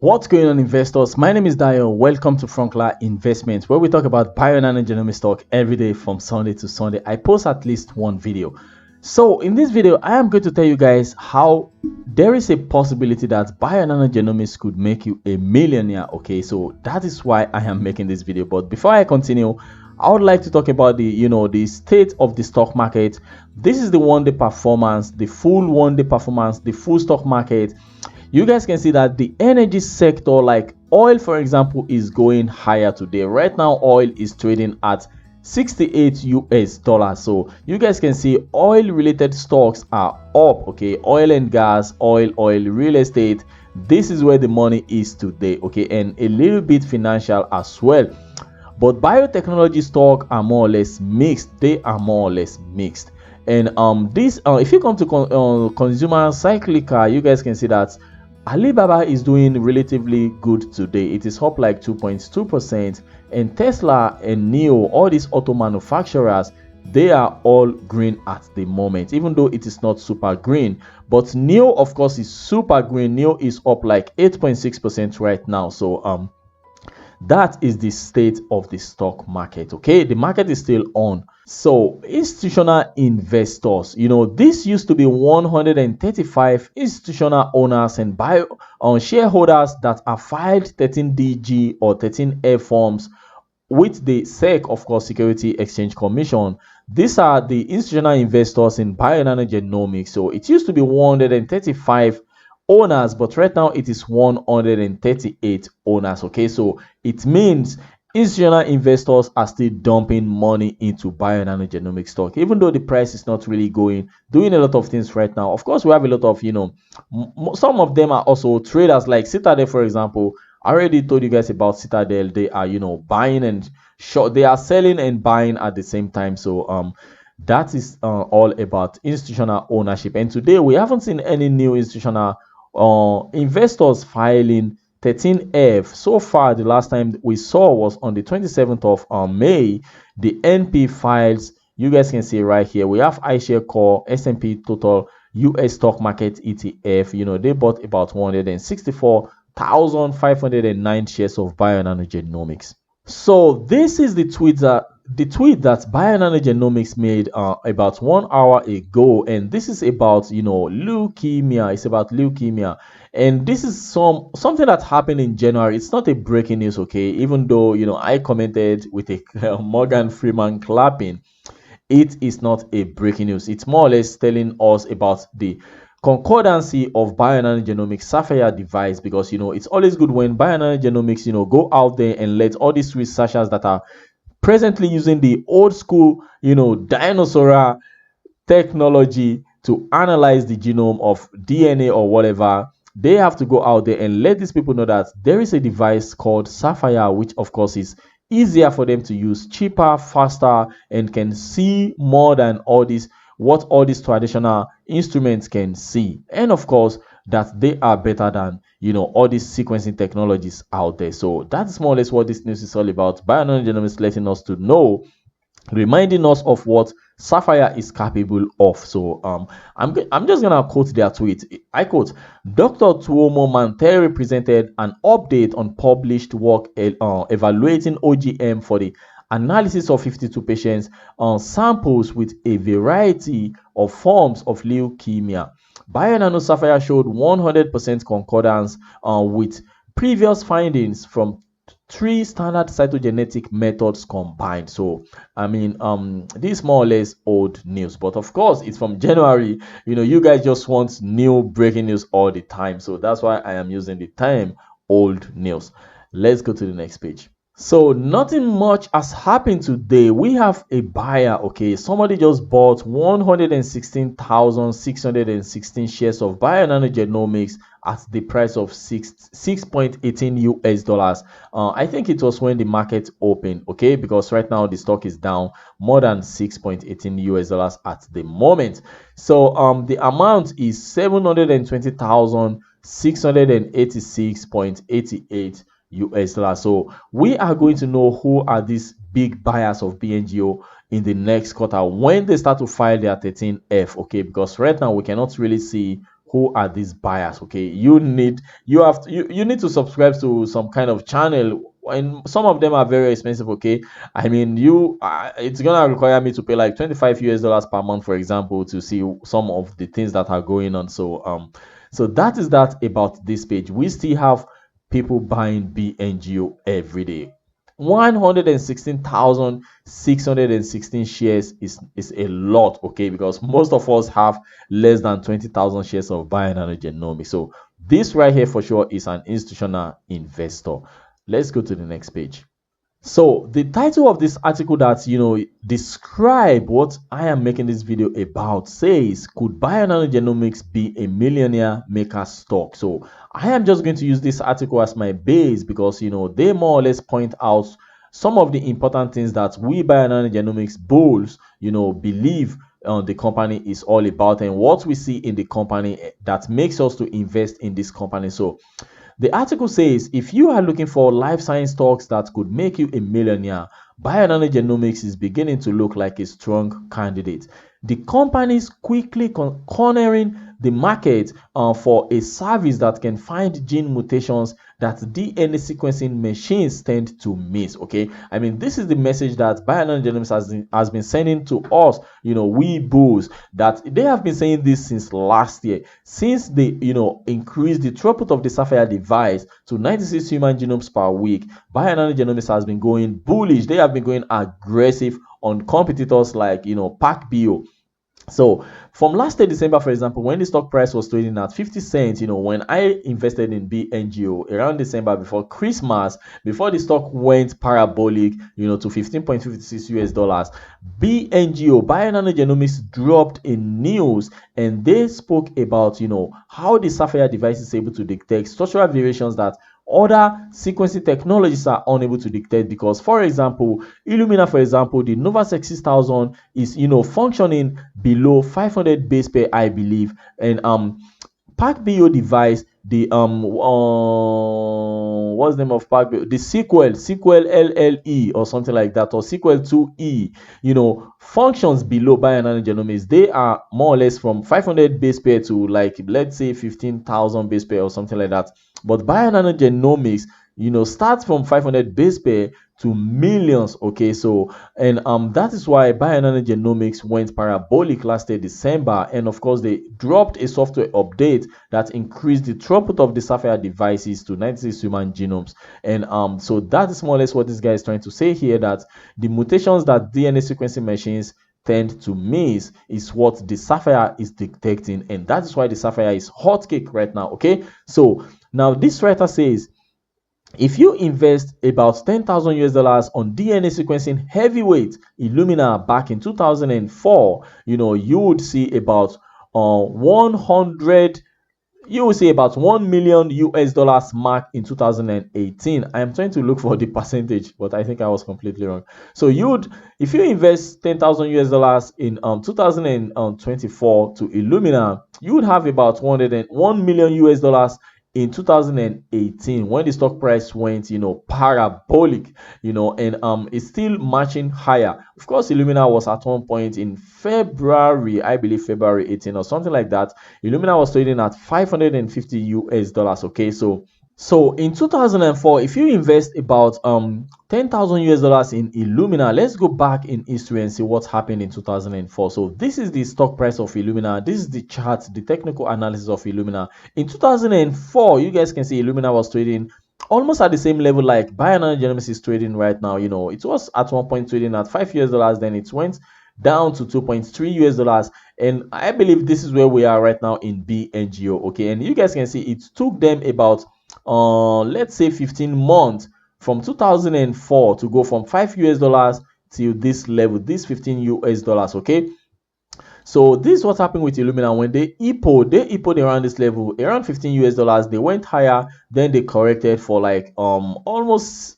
What's going on, investors? My name is Dayo. Welcome to Frunkla Investment, where we talk about Bionano Genomics stock every day from Sunday to Sunday. I post at least one video. So in this video, I am going to tell you guys how there is a possibility that Bionano Genomics could make you a millionaire. Okay, so that is why I am making this video. But before I continue, I would like to talk about the state of the stock market. This is the one-day performance, the full one-day performance, the full stock market. You guys can see that the energy sector, like oil for example, is going higher today. Right now oil is trading at 68 US dollars. So you guys can see oil related stocks are up. Okay, oil and gas, oil, real estate, this is where the money is today. Okay, and a little bit financial as well. But biotechnology stock are more or less mixed. They are more or less mixed. And if you come to consumer cyclical, you guys can see that Alibaba is doing relatively good today. It is up like 2.2%, and Tesla and NIO, all these auto manufacturers, they are all green at the moment, even though it is not super green. But NIO, of course, is super green. NIO is up like 8.6% right now. So that is the state of the stock market. Okay, the market is still on. So institutional investors, this used to be 135 institutional owners and shareholders that are filed 13DG or 13F forms with the SEC, of course, Security Exchange Commission. These are the institutional investors in Bionano Genomics. So it used to be 135 owners, but right now it is 138 owners. Okay, so it means institutional investors are still dumping money into Bionano Genomics stock, even though the price is not really doing a lot of things right now. Of course, we have a lot of some of them are also traders, like Citadel, for example. I already told you guys about Citadel. They are buying and short, they are selling and buying at the same time. So that is all about institutional ownership. And today we haven't seen any new institutional investors filing 13F. So far, the last time we saw was on the 27th of May. The NP files, you guys can see right here. We have iShare Core, S&P Total US Stock Market ETF. They bought about 164,509 shares of Bionano Genomics. So this is the tweet that Bionano Genomics made about 1 hour ago, and this is about leukemia. It's about leukemia, and this is something that happened in January. It's not a breaking news, okay? Even though I commented with a Morgan Freeman clapping, it is not a breaking news. It's more or less telling us about the concordancy of Bionano Genomics Sapphire device, because it's always good when Bionano Genomics go out there and let all these researchers that are presently using the old school dinosaur technology to analyze the genome of DNA or whatever. They have to go out there and let these people know that there is a device called Sapphire, which of course is easier for them to use, cheaper, faster, and can see more than what all these traditional instruments can see. And of course, that they are better than all these sequencing technologies out there. So that's more or less what this news is all about. Bionano Genomics letting us to know, reminding us of what Sapphire is capable of. So I'm just gonna quote their tweet. I quote, Dr. Tuomo Mantere presented an update on published work evaluating OGM for the analysis of 52 patients samples with a variety of forms of leukemia. Bionano Sapphire showed 100% concordance with previous findings from 3 standard cytogenetic methods combined. So I mean, this is more or less old news, but of course it's from January. You guys just want new breaking news all the time, so that's why I am using the term old news. Let's go to the next page. So nothing much has happened today. We have a buyer. Okay, somebody just bought 116,616 shares of Bionano Genomics at the price of 6.18 US dollars. I think it was when the market opened, okay, because right now the stock is down more than 6.18 US dollars at the moment. So the amount is 720,686.88 US dollars. So we are going to know who are these big buyers of BNGO in the next quarter when they start to file their 13F, okay, because right now we cannot really see who are these buyers. Okay, you need to subscribe to some kind of channel, and some of them are very expensive. Okay, I mean, it's gonna require me to pay like $25 per month, for example, to see some of the things that are going on. So that is that about this page. We still have people buying BNGO every day. 116,616 shares is a lot, okay, because most of us have less than 20,000 shares of Bionano Genomics. So this right here for sure is an institutional investor. Let's go to the next page. So the title of this article that describe what I am making this video about says, could Bionano Genomics be a millionaire maker stock? So I am just going to use this article as my base because they more or less point out some of the important things that we Bionano Genomics bulls believe the company is all about, and what we see in the company that makes us to invest in this company. So the article says, if you are looking for life science stocks that could make you a millionaire, Bionano Genomics is beginning to look like a strong candidate. The company is quickly cornering the market for a service that can find gene mutations that DNA sequencing machines tend to miss. Okay, I mean, this is the message that Bionano Genomics has been sending to us, we bulls, that they have been saying this since last year, since they increased the throughput of the Sapphire device to 96 human genomes per week. Bionano Genomics has been going bullish. They have been going aggressive on competitors like PacBio. So from last year December, for example, when the stock price was trading at 50 cents, when I invested in BNGO around December before Christmas, before the stock went parabolic, to $15.56, BNGO, Bionano Genomics, dropped in news, and they spoke about how the Sapphire device is able to detect structural variations that other sequencing technologies are unable to detect. Because, for example, Illumina, for example, the Novasec 6000 is functioning below 500 base pair, I believe, and PacBio device, the what's the name of PacBio? The sequel LLE or something like that, or sequel 2E, functions below Bionano Genomics. They are more or less from 500 base pair to, like, let's say 15,000 base pair or something like that. But Bionano Genomics, starts from 500 base pair to millions. Okay, so and that is why Bionano Genomics went parabolic last year December, and of course they dropped a software update that increased the throughput of the Sapphire devices to 96 human genomes. And so that is more or less what this guy is trying to say here, that the mutations that DNA sequencing machines tend to miss is what the Sapphire is detecting, and that is why the Sapphire is hot cake right now. Okay, so now this writer says, if you invest about $10,000 on DNA sequencing heavyweight Illumina back in 2004, you would see about 1 million US dollars mark in 2018. I am trying to look for the percentage, but I think I was completely wrong. So if you invest 10,000 US dollars in 2024 to Illumina, you would have about 1 million US dollars in 2018 when the stock price went parabolic, and it's still marching higher. Of course, Illumina was at one point in February, I believe February 18 or something like that, Illumina was trading at 550 US dollars. Okay, so in 2004, if you invest about 10,000 US dollars in Illumina, let's go back in history and see what happened in 2004. So this is the stock price of Illumina. This is the chart, the technical analysis of Illumina. In 2004, you guys can see Illumina was trading almost at the same level like Bionano Genomics is trading right now. It was at one point trading at $5, then it went down to $2.3, and I believe this is where we are right now in BNGO. Okay, and you guys can see it took them about let's say 15 months from 2004 to go from $5 to this level, this $15. Okay, so this is what happened with Illumina. When they EPO'd around this level, around $15. They went higher, then they corrected for like almost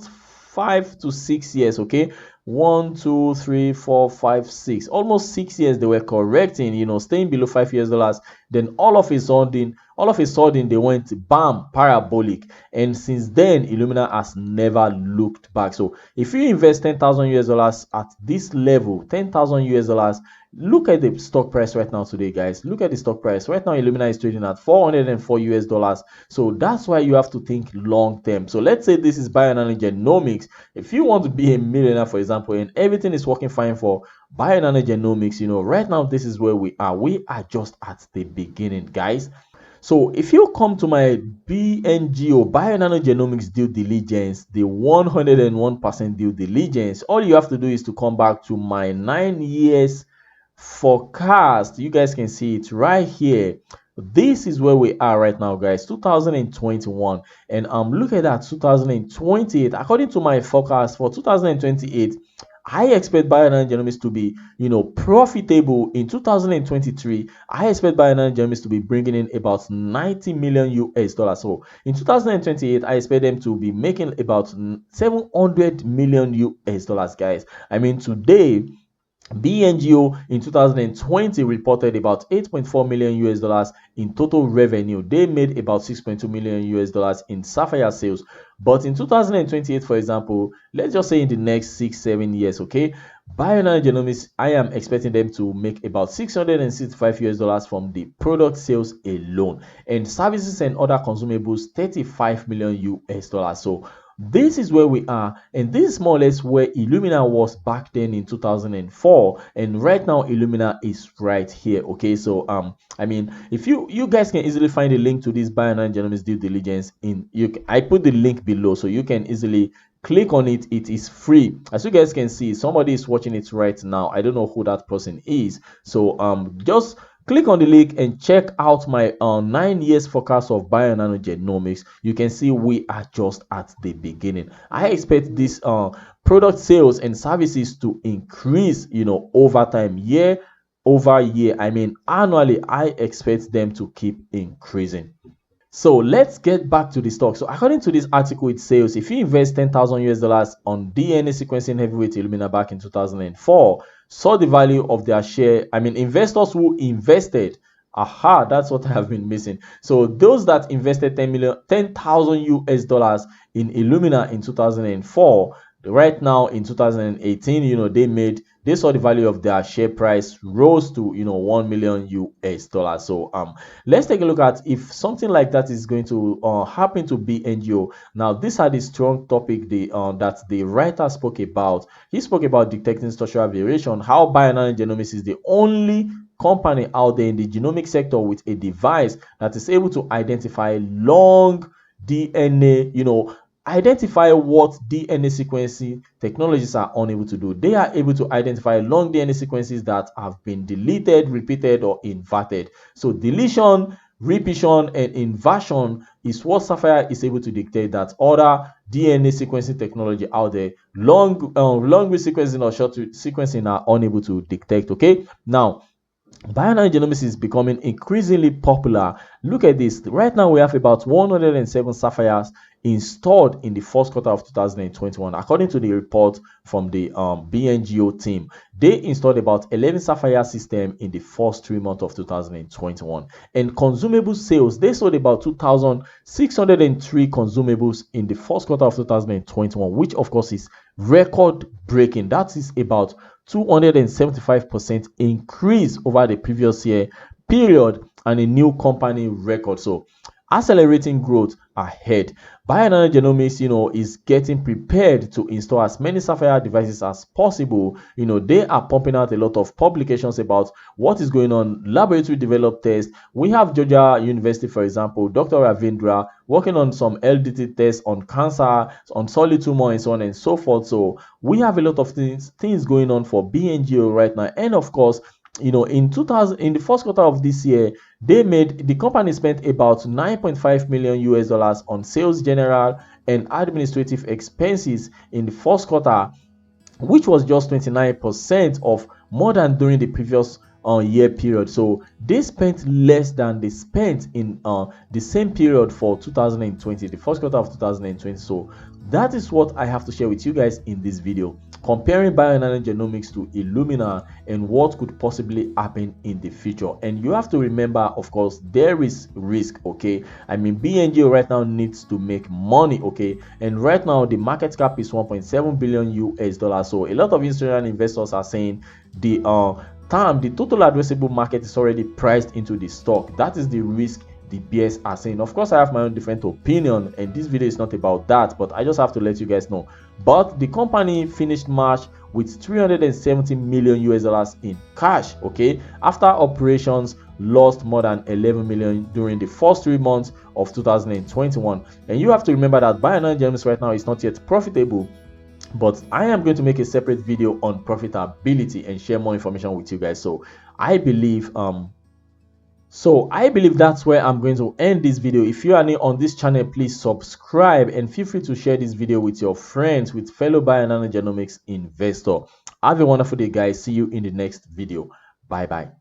5 to 6 years. Okay, 1, 2, 3, 4, 5, 6, almost 6 years they were correcting, staying below $5. Then all of a sudden they went bam, parabolic, and since then Illumina has never looked back. So if you invest $10,000 at this level, $10,000, look at the stock price right now today, guys. Look at the stock price right now. Illumina is trading at $404. So that's why you have to think long term. So let's say this is Bionano Genomics. If you want to be a millionaire, for example, and everything is working fine for Bionano Genomics, right now this is where we are. We are just at the beginning, guys. So if you come to my BNGO Bionano Genomics due diligence, the 101% due diligence, all you have to do is to come back to my 9 years forecast. You guys can see it right here. This is where we are right now, guys, 2021, and look at that, 2028. According to my forecast for 2028, I expect Bionano Genomics to be, profitable in 2023. I expect Bionano Genomics to be bringing in about 90 million US dollars. So in 2028, I expect them to be making about 700 million US dollars, guys. I mean, today, BNGO in 2020 reported about 8.4 million US dollars in total revenue. They made about 6.2 million US dollars in sapphire sales. But in 2028, for example, let's just say in the next 6-7 years, okay, Bionano Genomics, I am expecting them to make about 665 US dollars from the product sales alone, and services and other consumables 35 million US dollars. So this is where we are, and this is more or less where Illumina was back then in 2004, and right now Illumina is right here. Okay, so I mean, if you guys can easily find a link to this Bionano Genomics due diligence I put the link below, so you can easily click on it. It is free. As you guys can see, somebody is watching it right now. I don't know who that person is, so just click on the link and check out my 9 years forecast of Bionano Genomics. You can see we are just at the beginning. I expect this product sales and services to increase, over time, year over year. I mean, annually, I expect them to keep increasing. So let's get back to the stock. So according to this article, it says if you invest 10,000 US dollars on DNA sequencing heavyweight Illumina back in 2004, saw the value of their share. I mean, investors who invested, that's what I have been missing. So those that invested 10,000 US dollars in Illumina in 2004, right now in 2018, they saw the value of their share price rose to 1 million US dollars. So let's take a look at if something like that is going to happen to BNGO. Now, these are the strong topic that the writer spoke about. He spoke about detecting structural variation, how Bionano Genomics is the only company out there in the genomic sector with a device that is able to identify long DNA, identify what DNA sequencing technologies are unable to do. They are able to identify long DNA sequences that have been deleted, repeated, or inverted. So deletion, repetion, and inversion is what Sapphire is able to dictate that other DNA sequencing technology out there, long read sequencing or short read sequencing, are unable to detect. Okay, now Bionano Genomics is becoming increasingly popular. Look at this. Right now, we have about 107 sapphires installed in the first quarter of 2021. According to the report from the BNGO team, they installed about 11 sapphire systems in the first 3 months of 2021. And consumable sales, they sold about 2,603 consumables in the first quarter of 2021, which of course is record breaking. That is about 275% increase over the previous year period, and a new company record. So accelerating growth ahead. Bionano Genomics, is getting prepared to install as many Sapphire devices as possible. They are pumping out a lot of publications about what is going on, laboratory developed tests. We have Georgia University, for example, Dr. Ravindra working on some LDT tests on cancer, on solid tumor, and so on and so forth. So we have a lot of things going on for BNGO right now. And of course, in the first quarter of this year, the company spent about 9.5 million US dollars on sales, general, and administrative expenses in the first quarter, which was just 29% of more than during the previous year period. So they spent less than they spent in the same period for 2020, the first quarter of 2020. So that is what I have to share with you guys in this video, comparing Bionano Genomics to Illumina and what could possibly happen in the future. And you have to remember, of course, there is risk. Okay, I mean, BNGO right now needs to make money. Okay, and right now the market cap is 1.7 billion US dollars. So a lot of institutional investors are saying the total addressable market is already priced into the stock. That is the risk the bears are saying. Of course, I have my own different opinion, and this video is not about that, but I just have to let you guys know. But the company finished March with 370 million US dollars in cash. Okay, after operations lost more than 11 million during the first 3 months of 2021. And you have to remember that Bionano Genomics right now is not yet profitable, but I am going to make a separate video on profitability and share more information with you guys. So I believe that's where I'm going to end this video. If you are new on this channel, please subscribe and feel free to share this video with your friends, with fellow Bionano Genomics investor. Have a wonderful day, guys. See you in the next video. Bye bye.